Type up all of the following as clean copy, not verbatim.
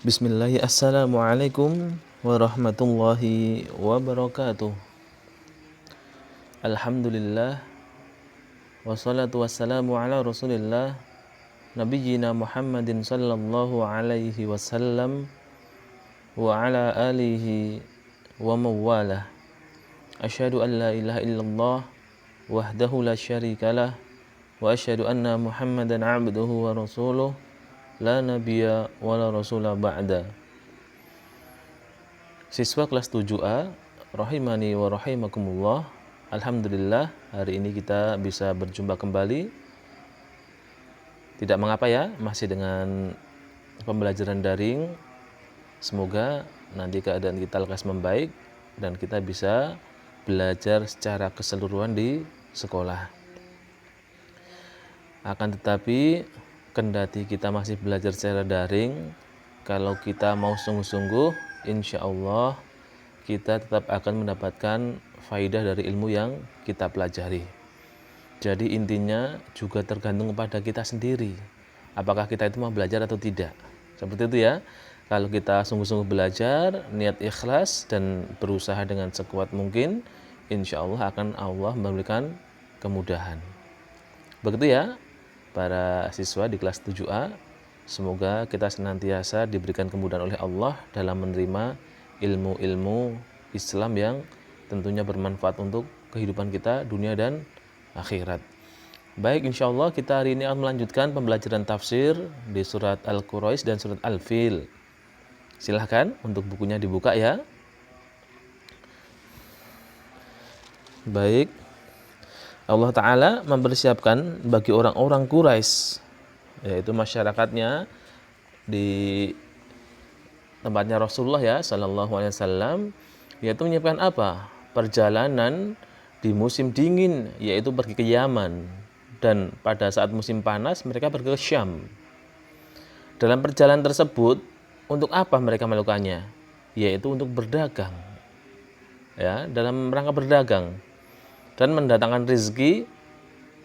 Bismillahirrahmanirrahim. Assalamualaikum warahmatullahi wabarakatuh. Alhamdulillah wassalatu wassalamu ala Rasulillah nabiyyina Muhammadin sallallahu alaihi wasallam wa ala alihi wa mawalah. Asyhadu an la ilaha illallah wahdahu la syarikalah wa asyhadu anna Muhammadan abduhu wa rasuluh la nabiyya wa la rasula ba'da. Siswa kelas 7A rahimani wa rahimakumullah. Alhamdulillah hari ini kita bisa berjumpa kembali. Tidak mengapa ya, masih dengan pembelajaran daring. Semoga nanti keadaan kita lekas membaik dan kita bisa belajar secara keseluruhan di sekolah. Akan tetapi kendati kita masih belajar secara daring, kalau kita mau sungguh-sungguh, insya Allah kita tetap akan mendapatkan faidah dari ilmu yang kita pelajari. Jadi intinya juga tergantung kepada kita sendiri, apakah kita itu mau belajar atau tidak. Seperti itu ya. Kalau kita sungguh-sungguh belajar, niat ikhlas dan berusaha dengan sekuat mungkin, insya Allah akan Allah memberikan kemudahan. Begitu ya para siswa di kelas 7A. Semoga kita senantiasa diberikan kemudahan oleh Allah dalam menerima ilmu-ilmu Islam yang tentunya bermanfaat untuk kehidupan kita dunia dan akhirat. Baik, insya Allah kita hari ini akan melanjutkan pembelajaran tafsir di surat Al-Quraisy dan surat Al-Fil. Silahkan untuk bukunya dibuka ya. Baik, Allah Ta'ala mempersiapkan bagi orang-orang Quraisy, yaitu masyarakatnya di tempatnya Rasulullah ya Sallallahu Alaihi Wasallam, yaitu menyiapkan apa? Perjalanan di musim dingin, yaitu pergi ke Yaman, dan pada saat musim panas mereka pergi ke Syam. Dalam perjalanan tersebut, untuk apa mereka melakukannya? Yaitu untuk berdagang, ya, dalam rangka berdagang dan mendatangkan rezeki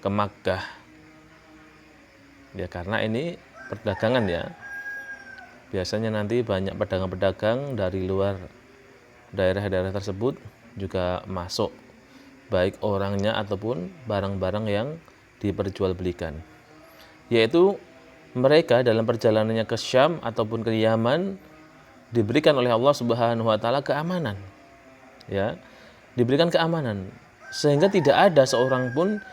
ke Makkah. Ya, karena ini perdagangan ya. Biasanya nanti banyak pedagang-pedagang dari luar daerah-daerah tersebut juga masuk, baik orangnya ataupun barang-barang yang diperjualbelikan. Yaitu mereka dalam perjalanannya ke Syam ataupun ke Yaman diberikan oleh Allah Subhanahu wa taala keamanan. Ya, diberikan keamanan sehingga tidak ada seorang pun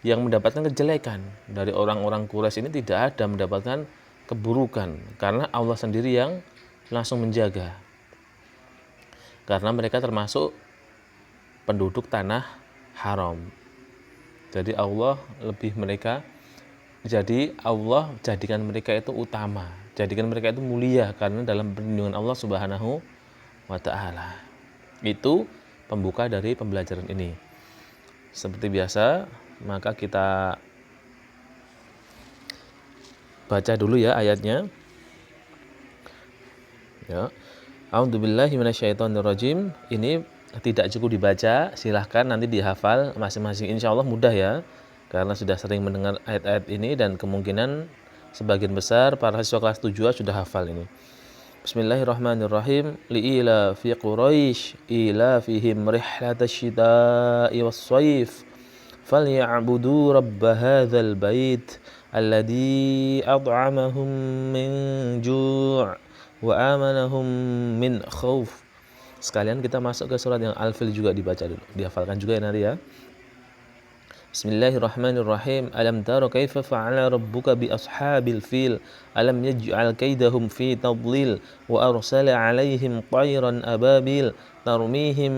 yang mendapatkan kejelekan. Dari orang-orang Quraisy ini tidak ada mendapatkan keburukan karena Allah sendiri yang langsung menjaga. Karena mereka termasuk penduduk tanah haram. Jadi Allah jadikan mereka itu utama, jadikan mereka itu mulia karena dalam perlindungan Allah Subhanahu wa taala. Itu pembuka dari pembelajaran ini. Seperti biasa, maka kita baca dulu ya ayatnya. Ya. A'udzubillahi minasyaitonirrajim. Ini tidak cukup dibaca, silahkan nanti dihafal masing-masing. Insya Allah mudah ya, karena sudah sering mendengar ayat-ayat ini dan kemungkinan sebagian besar para siswa kelas 7 sudah hafal ini. Bismillahirrahmanirrahim. Li'ila fi Quraisy ila fihim rihlatash shita'i was-shayf falya'budu rabb hadzal bait alladzi at'amahum min ju' wa amanahum min khauf. Sekalian kita masuk ke surat yang Al-Fil juga dibaca dulu, dihafalkan juga ya nanti ya. Bismillahirrahmanirrahim. Alam tara kaifa fa'ala rabbuka bi ashabil fil alam yaj'al kaidahum fi tadlil wa arsala 'alaihim tayran ababil tarmihim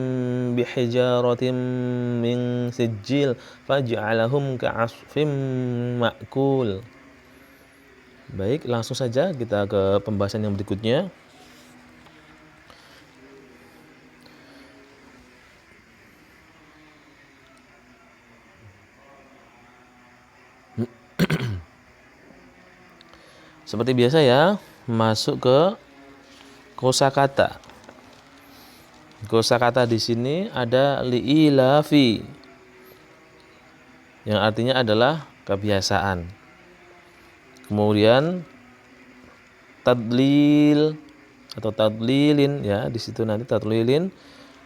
bihijaratin min sijil faj'alahum ka'asfim ma'kul. Baik, langsung saja kita ke pembahasan yang berikutnya. Seperti biasa ya, masuk ke kosakata. Kosakata di sini ada li'ilafi, yang artinya adalah kebiasaan. Kemudian tadlil atau tadlilin, ya di situ nanti tadlilin,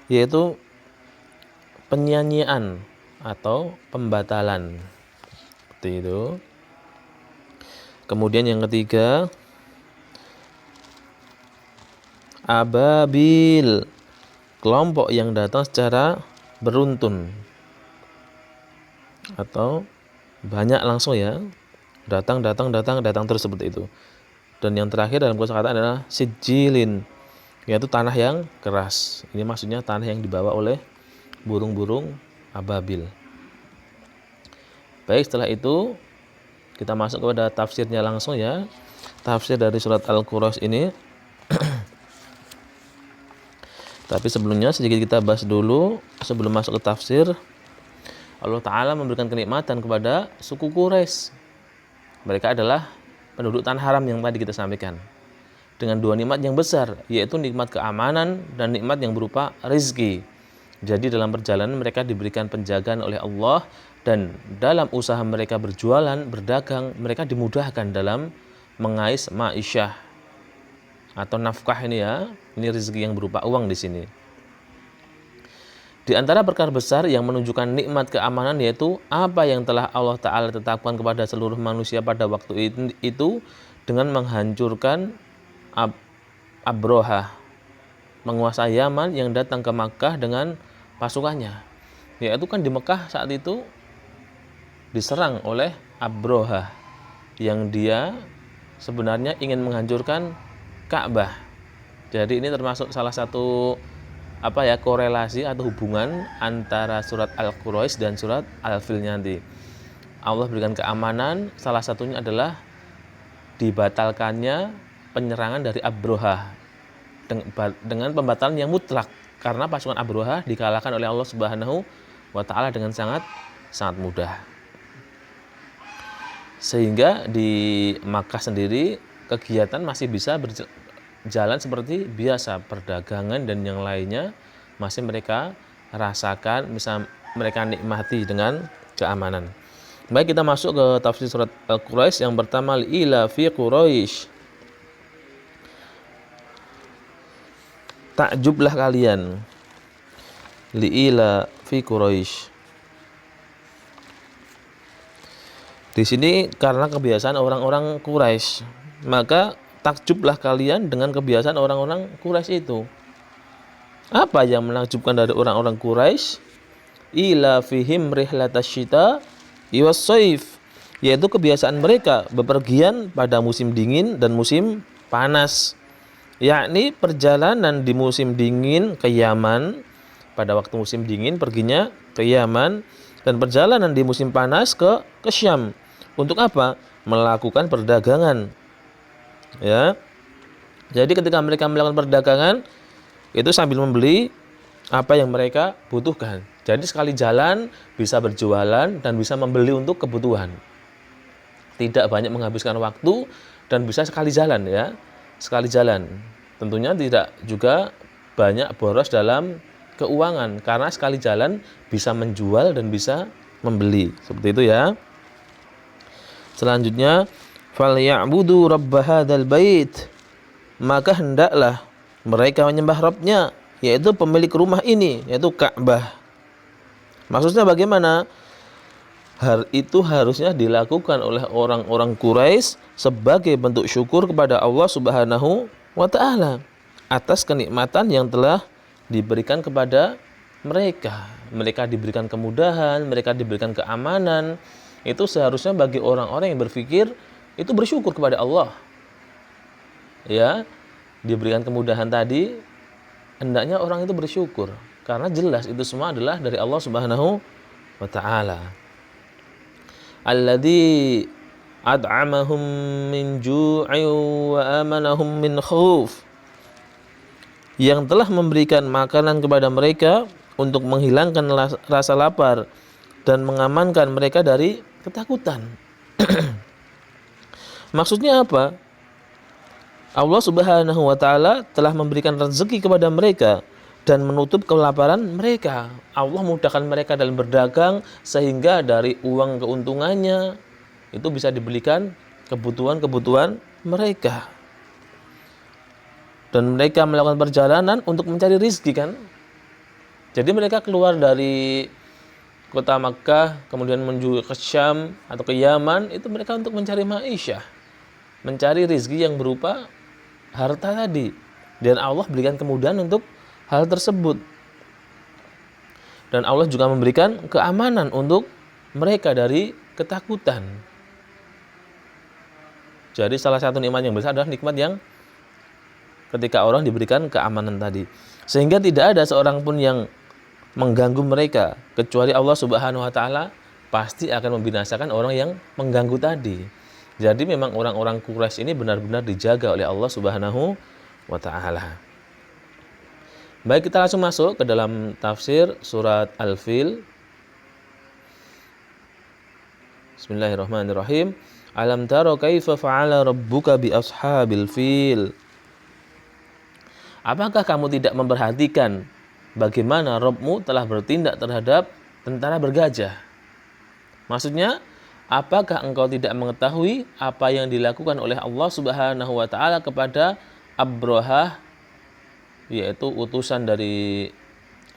yaitu penyanyian atau pembatalan, seperti itu. Kemudian yang ketiga, ababil, kelompok yang datang secara beruntun atau banyak langsung, ya, datang terus seperti itu. Dan yang terakhir dalam kosakata adalah sijilin, yaitu tanah yang keras. Ini maksudnya tanah yang dibawa oleh burung-burung ababil. Baik, setelah itu kita masuk kepada tafsirnya langsung, ya. Tafsir dari surat Al-Quraisy ini. Tapi sebelumnya sedikit kita bahas dulu sebelum masuk ke tafsir. Allah Ta'ala memberikan kenikmatan kepada suku Quraisy. Mereka adalah penduduk tanah haram yang tadi kita sampaikan, dengan dua nikmat yang besar, yaitu nikmat keamanan dan nikmat yang berupa rezeki. Jadi dalam perjalanan mereka diberikan penjagaan oleh Allah, dan dalam usaha mereka berjualan, berdagang, mereka dimudahkan dalam mengais ma'isyah atau nafkah ini, ya. Ini rezeki yang berupa uang di sini. Di antara perkara besar yang menunjukkan nikmat keamanan yaitu apa yang telah Allah Ta'ala tetapkan kepada seluruh manusia pada waktu itu dengan menghancurkan Abrohah, penguasa Yaman yang datang ke Makkah dengan pasukannya. Yaitu kan di Mekah saat itu diserang oleh Abrohah yang dia sebenarnya ingin menghancurkan Ka'bah. Jadi ini termasuk salah satu korelasi atau hubungan antara surat Al-Quraisy dan surat Al-Fil nanti. Allah berikan keamanan, salah satunya adalah dibatalkannya penyerangan dari Abrohah dengan pembatalan yang mutlak, karena pasukan Abrohah dikalahkan oleh Allah Subhanahu wa Ta'ala dengan sangat mudah. Sehingga di Makkah sendiri kegiatan masih bisa berjalan seperti biasa, perdagangan dan yang lainnya masih mereka rasakan, bisa mereka nikmati dengan keamanan. Baik, kita masuk ke tafsir surat Al-Quraisy. Yang pertama, ila fi Quraisy, takjublah kalian, liila fi Quraisy. Di sini karena kebiasaan orang-orang Quraisy, maka takjublah kalian dengan kebiasaan orang-orang Quraisy itu. Apa yang menakjubkan dari orang-orang Quraisy? Ila fihim rihlatasyita iwas-saif, yaitu kebiasaan mereka bepergian pada musim dingin dan musim panas. Yakni perjalanan di musim dingin ke Yaman, pada waktu musim dingin perginya ke Yaman, dan perjalanan di musim panas ke Syam. Untuk apa? Melakukan perdagangan. Ya. Jadi ketika mereka melakukan perdagangan itu sambil membeli apa yang mereka butuhkan. Jadi sekali jalan bisa berjualan dan bisa membeli untuk kebutuhan. Tidak banyak menghabiskan waktu dan bisa sekali jalan, ya. Sekali jalan. Tentunya tidak juga banyak boros dalam keuangan, karena sekali jalan bisa menjual dan bisa membeli. Seperti itu, ya. Selanjutnya, falyabudu rabb hadzal bait, maka hendaklah mereka menyembah Rabbnya, yaitu pemilik rumah ini, yaitu Ka'bah. Maksudnya bagaimana? Hal itu harusnya dilakukan oleh orang-orang Quraisy sebagai bentuk syukur kepada Allah Subhanahu wa Ta'ala atas kenikmatan yang telah diberikan kepada mereka. Mereka diberikan kemudahan, mereka diberikan keamanan. Itu seharusnya bagi orang-orang yang berpikir itu bersyukur kepada Allah. Ya, diberikan kemudahan tadi, hendaknya orang itu bersyukur, karena jelas itu semua adalah dari Allah Subhanahu wa Ta'ala. Alladzi ad'amahum min ju'in wa amanahum min khauf, yang telah memberikan makanan kepada mereka untuk menghilangkan rasa lapar dan mengamankan mereka dari ketakutan. Maksudnya apa? Allah Subhanahu wa Ta'ala telah memberikan rezeki kepada mereka dan menutup kelaparan mereka. Allah mudahkan mereka dalam berdagang sehingga dari uang keuntungannya itu bisa dibelikan kebutuhan-kebutuhan mereka. dan mereka melakukan perjalanan untuk mencari rizki kan. Jadi mereka keluar dari kota Makkah kemudian menuju ke Syam atau ke Yaman, itu mereka untuk mencari ma'isyah, mencari rizki yang berupa harta tadi, dan Allah berikan kemudahan untuk hal tersebut. Dan Allah juga memberikan keamanan untuk mereka dari ketakutan. Jadi salah satu nikmat yang besar adalah nikmat yang ketika orang diberikan keamanan tadi, sehingga tidak ada seorang pun yang mengganggu mereka kecuali Allah Subhanahu wa taala pasti akan membinasakan orang yang mengganggu tadi. Jadi memang orang-orang Quraisy ini benar-benar dijaga oleh Allah Subhanahu wa taala. Baik, kita langsung masuk ke dalam tafsir surat Al-Fil. Bismillahirrahmanirrahim. Alam taro kaifa fa'ala rabbuka bi ashabil fil. Apakah kamu tidak memperhatikan bagaimana Rabbmu telah bertindak terhadap tentara bergajah? Maksudnya, apakah engkau tidak mengetahui apa yang dilakukan oleh Allah Subhanahu wa taala kepada Abrahah, yaitu utusan dari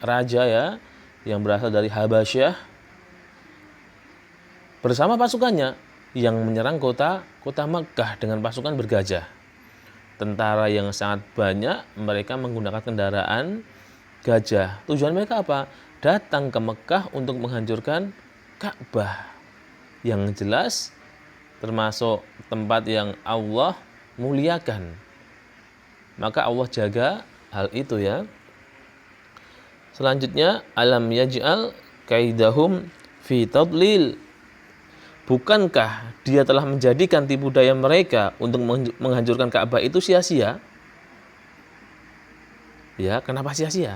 raja ya, yang berasal dari Habasyah, bersama pasukannya yang menyerang kota Makkah dengan pasukan bergajah. Tentara yang sangat banyak, mereka menggunakan kendaraan gajah. Tujuan mereka apa? Datang ke Mekah untuk menghancurkan Ka'bah. Yang jelas termasuk tempat yang Allah muliakan. Maka Allah jaga hal itu ya. Selanjutnya, alam yaj'al kaidahum fi tadlil. Bukankah dia telah menjadikan tipu daya mereka untuk menghancurkan Ka'bah itu sia-sia? Ya, kenapa sia-sia?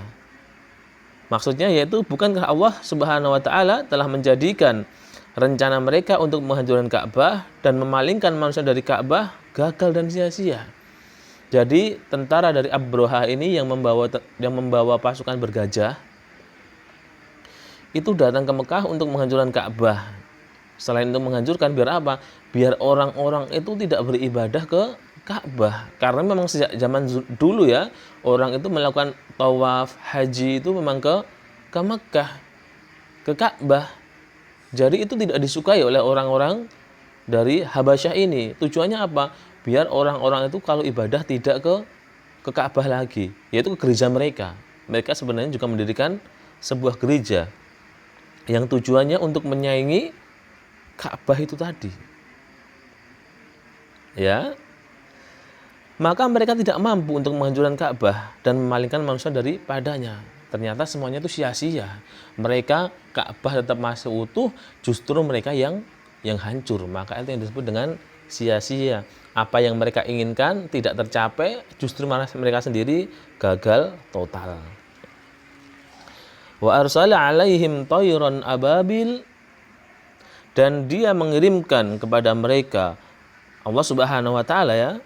Maksudnya yaitu, bukankah Allah Subhanahu wa taala telah menjadikan rencana mereka untuk menghancurkan Ka'bah dan memalingkan manusia dari Ka'bah gagal dan sia-sia? Jadi tentara dari Abrahah ini yang membawa pasukan bergajah itu datang ke Mekah untuk menghancurkan Ka'bah. Selain itu menghancurkan, biar apa? Biar orang-orang itu tidak beribadah ke Ka'bah. Karena memang sejak zaman dulu ya, orang itu melakukan tawaf, haji itu memang ke Mekah, ke Ka'bah. Jadi itu tidak disukai oleh orang-orang dari Habasyah ini. Tujuannya apa? Biar orang-orang itu kalau ibadah tidak ke Ka'bah lagi, yaitu ke gereja mereka. Mereka sebenarnya juga mendirikan sebuah gereja yang tujuannya untuk menyaingi Ka'bah itu tadi. Ya. Maka mereka tidak mampu untuk menghancurkan Ka'bah dan memalingkan manusia daripadanya. Ternyata semuanya itu sia-sia. Mereka, Ka'bah tetap masih utuh, justru mereka yang hancur. Maka itu yang disebut dengan sia-sia. Apa yang mereka inginkan tidak tercapai, justru malah mereka sendiri gagal total. Wa arsala alaihim tayran ababil, dan dia mengirimkan kepada mereka, Allah Subhanahu wa taala ya,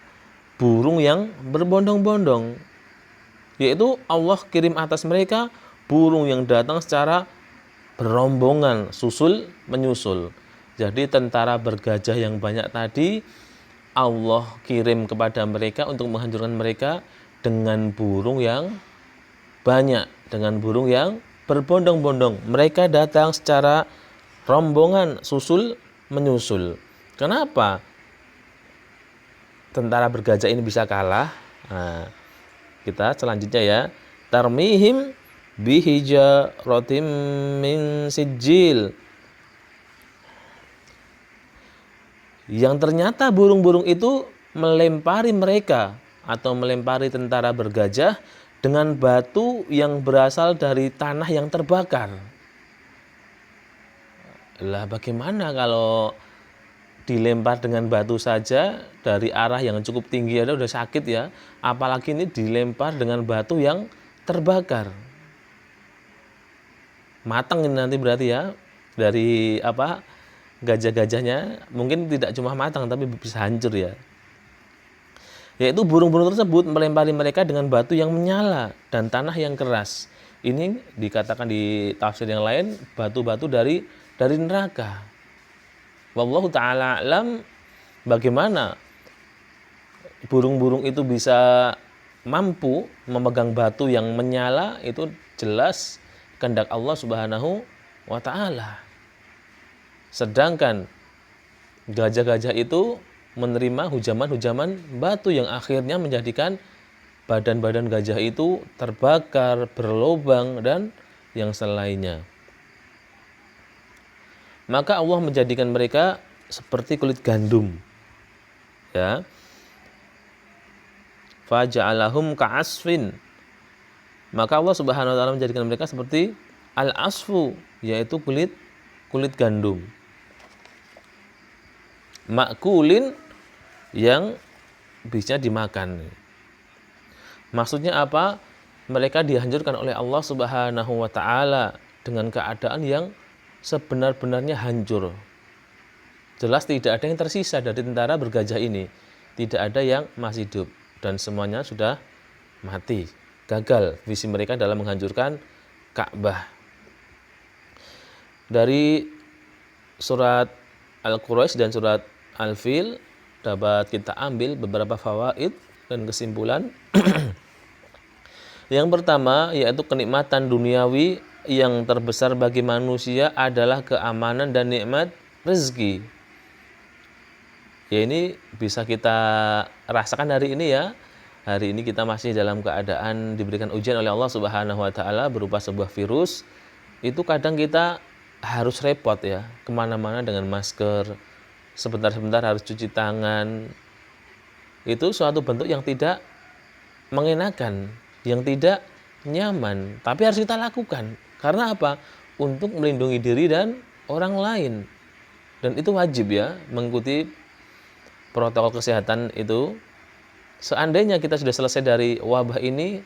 burung yang berbondong-bondong. Yaitu Allah kirim atas mereka burung yang datang secara berombongan, susul menyusul. Jadi tentara bergajah yang banyak tadi Allah kirim kepada mereka untuk menghancurkan mereka dengan burung yang banyak, dengan burung yang berbondong-bondong. Mereka datang secara rombongan, susul menyusul. Kenapa tentara bergajah ini bisa kalah? Nah, kita selanjutnya ya. Tarmihim bihijaratim min sijil. Yang ternyata burung-burung itu melempari mereka atau melempari tentara bergajah dengan batu yang berasal dari tanah yang terbakar. Lah bagaimana kalau dilempar dengan batu saja dari arah yang cukup tinggi ada udah sakit ya, apalagi ini dilempar dengan batu yang terbakar. Matang ini nanti berarti ya, dari gajah-gajahnya mungkin tidak cuma matang tapi bisa hancur ya. Yaitu burung-burung tersebut melempari mereka dengan batu yang menyala dan tanah yang keras. Ini dikatakan di tafsir yang lain batu-batu dari neraka. Wallahu ta'ala alam bagaimana burung-burung itu bisa mampu memegang batu yang menyala itu jelas kehendak Allah Subhanahu wa taala. Sedangkan gajah-gajah itu menerima hujaman-hujaman batu yang akhirnya menjadikan badan-badan gajah itu terbakar, berlobang dan yang selainnya. Maka Allah menjadikan mereka seperti kulit gandum. Ya. Faja'alahum ka'asfin. Maka Allah Subhanahu wa taala menjadikan mereka seperti al-asfu, yaitu kulit gandum. Makulin, yang bisa dimakan. Maksudnya apa? Mereka dihancurkan oleh Allah Subhanahu wa taala dengan keadaan yang sebenar-benarnya hancur. Jelas tidak ada yang tersisa dari tentara bergajah ini. Tidak ada yang masih hidup dan semuanya sudah mati. Gagal visi mereka dalam menghancurkan Ka'bah. Dari surat Al-Quraisy dan surat Al-Fil dapat kita ambil beberapa fawaid dan kesimpulan. Yang pertama yaitu kenikmatan duniawi yang terbesar bagi manusia adalah keamanan dan nikmat rezeki. Ya, ini bisa kita rasakan hari ini ya. Hari ini kita masih dalam keadaan diberikan ujian oleh Allah Subhanahu wa taala berupa sebuah virus. Itu kadang kita harus repot ya, kemana-mana dengan masker, sebentar-sebentar harus cuci tangan. Itu suatu bentuk yang tidak mengenakan, yang tidak nyaman, tapi harus kita lakukan. Karena apa? Untuk melindungi diri dan orang lain. Dan itu wajib ya, mengikuti protokol kesehatan itu. Seandainya kita sudah selesai dari wabah ini,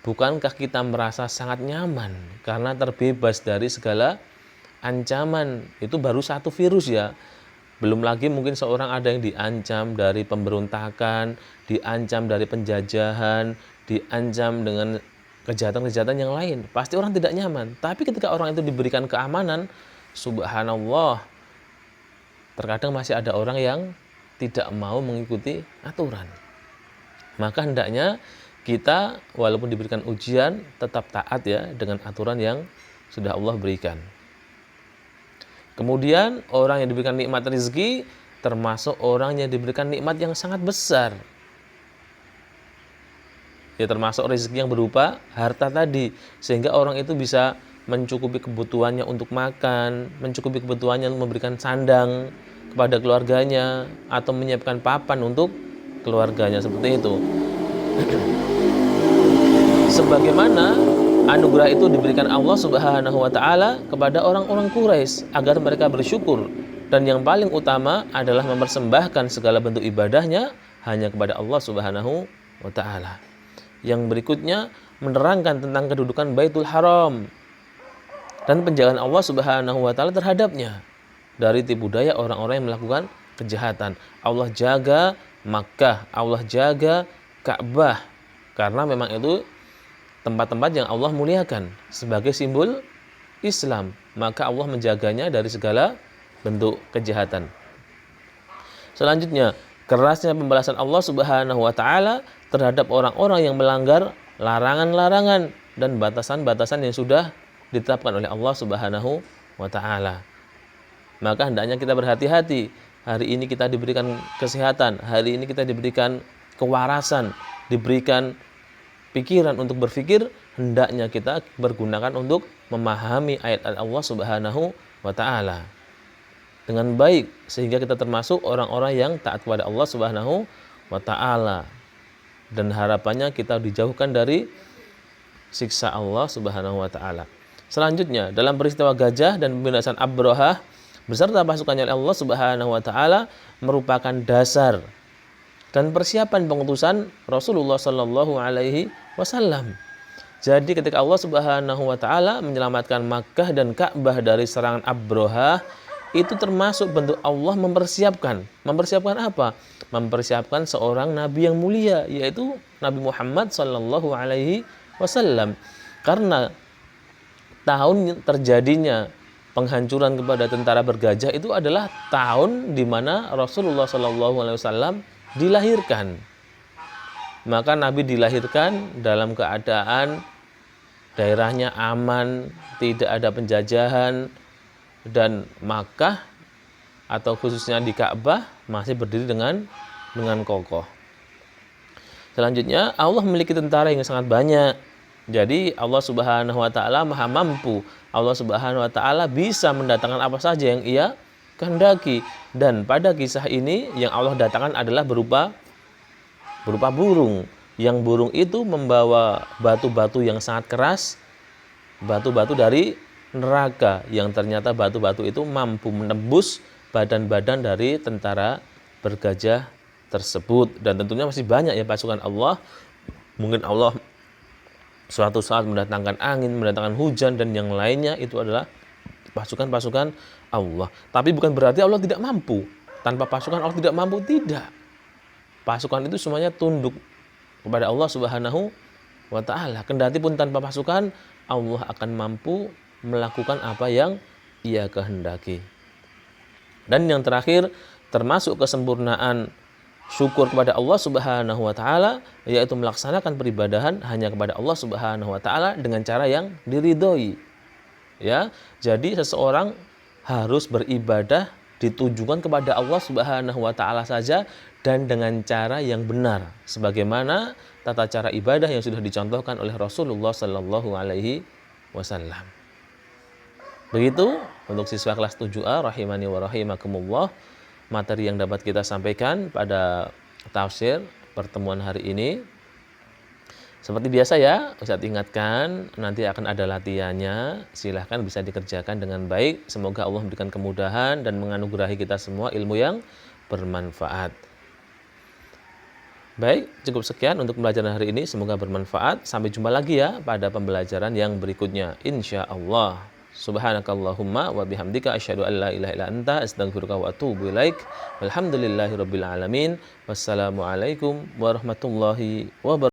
bukankah kita merasa sangat nyaman karena terbebas dari segala ancaman? Itu baru satu virus ya. Belum lagi mungkin seorang ada yang diancam dari pemberontakan, diancam dari penjajahan, diancam dengan kejahatan-kejahatan yang lain. Pasti orang tidak nyaman. Tapi ketika orang itu diberikan keamanan, subhanallah, terkadang masih ada orang yang tidak mau mengikuti aturan. Maka hendaknya kita walaupun diberikan ujian tetap taat ya dengan aturan yang sudah Allah berikan. Kemudian orang yang diberikan nikmat rezeki termasuk orang yang diberikan nikmat yang sangat besar. Ya, termasuk rezeki yang berupa harta tadi, sehingga orang itu bisa mencukupi kebutuhannya untuk makan, mencukupi kebutuhannya untuk memberikan sandang kepada keluarganya atau menyiapkan papan untuk keluarganya, seperti itu. Sebagaimana anugerah itu diberikan Allah Subhanahu wa taala kepada orang-orang Quraisy agar mereka bersyukur, dan yang paling utama adalah mempersembahkan segala bentuk ibadahnya hanya kepada Allah Subhanahu wa taala. Yang berikutnya menerangkan tentang kedudukan Baitul Haram dan penjagaan Allah Subhanahu wa taala terhadapnya dari tipu daya orang-orang yang melakukan kejahatan. Allah jaga Makkah, Allah jaga Ka'bah, karena memang itu tempat-tempat yang Allah muliakan sebagai simbol Islam. Maka Allah menjaganya dari segala bentuk kejahatan. Selanjutnya, kerasnya pembalasan Allah Subhanahu wa taala terhadap orang-orang yang melanggar larangan-larangan dan batasan-batasan yang sudah ditetapkan oleh Allah Subhanahu wa taala. Maka hendaknya kita berhati-hati. Hari ini kita diberikan kesehatan, hari ini kita diberikan kewarasan, diberikan pikiran untuk berpikir, hendaknya kita bergunakan untuk memahami ayat-ayat Allah Subhanahu wa taala dengan baik, sehingga kita termasuk orang-orang yang taat kepada Allah Subhanahu wa taala, dan harapannya kita dijauhkan dari siksa Allah Subhanahu wa taala. Selanjutnya, dalam peristiwa gajah dan pembinasan Abrahah beserta pasukannya oleh Allah Subhanahu wa taala merupakan dasar dan persiapan pengutusan Rasulullah sallallahu alaihi wasallam. Jadi ketika Allah Subhanahu wa taala menyelamatkan Makkah dan Ka'bah dari serangan Abrahah, itu termasuk bentuk Allah mempersiapkan. Mempersiapkan apa? Mempersiapkan seorang nabi yang mulia, yaitu Nabi Muhammad sallallahu alaihi wasallam. Karena tahun terjadinya penghancuran kepada tentara bergajah itu adalah tahun di mana Rasulullah sallallahu alaihi wasallam dilahirkan. maka Nabi dilahirkan dalam keadaan daerahnya aman, tidak ada penjajahan, dan Makkah atau khususnya di Ka'bah masih berdiri dengan kokoh. Selanjutnya, Allah memiliki tentara yang sangat banyak. Jadi Allah Subhanahu wa taala Maha mampu. Allah Subhanahu wa taala bisa mendatangkan apa saja yang Ia kehendaki. Dan pada kisah ini yang Allah datangkan adalah berupa burung. Yang burung itu membawa batu-batu yang sangat keras, batu-batu dari neraka, yang ternyata batu-batu itu mampu menembus badan-badan dari tentara bergajah tersebut. Dan tentunya masih banyak ya pasukan Allah. Mungkin Allah suatu saat mendatangkan angin, mendatangkan hujan, dan yang lainnya itu adalah pasukan-pasukan Allah. Tapi bukan berarti Allah tidak mampu. Tanpa pasukan Allah tidak mampu, tidak. Pasukan itu semuanya tunduk kepada Allah Subhanahu wa taala. Kendati pun tanpa pasukan, Allah akan mampu melakukan apa yang Ia kehendaki. Dan yang terakhir, termasuk kesempurnaan syukur kepada Allah Subhanahu wa taala, yaitu melaksanakan peribadahan hanya kepada Allah Subhanahu wa taala dengan cara yang diridhoi. Ya, jadi seseorang harus beribadah ditujukan kepada Allah Subhanahu wa taala saja dan dengan cara yang benar, sebagaimana tata cara ibadah yang sudah dicontohkan oleh Rasulullah sallallahu alaihi wasallam. Begitu untuk siswa kelas 7A rahimani wa rahimakumullah, materi yang dapat kita sampaikan pada tafsir pertemuan hari ini. Seperti biasa ya, Ustadz ingatkan, nanti akan ada latihannya. Silahkan bisa dikerjakan dengan baik. Semoga Allah memberikan kemudahan dan menganugerahi kita semua ilmu yang bermanfaat. Baik, cukup sekian untuk pembelajaran hari ini. Semoga bermanfaat. Sampai jumpa lagi ya pada pembelajaran yang berikutnya, insya Allah. Subhanakallahumma wa bihamdika asyhadu an la ilaha illa anta astaghfiruka wa atubu ilaik. Walhamdulillahirabbil alamin. Wassalamualaikum warahmatullahi wabarakatuh.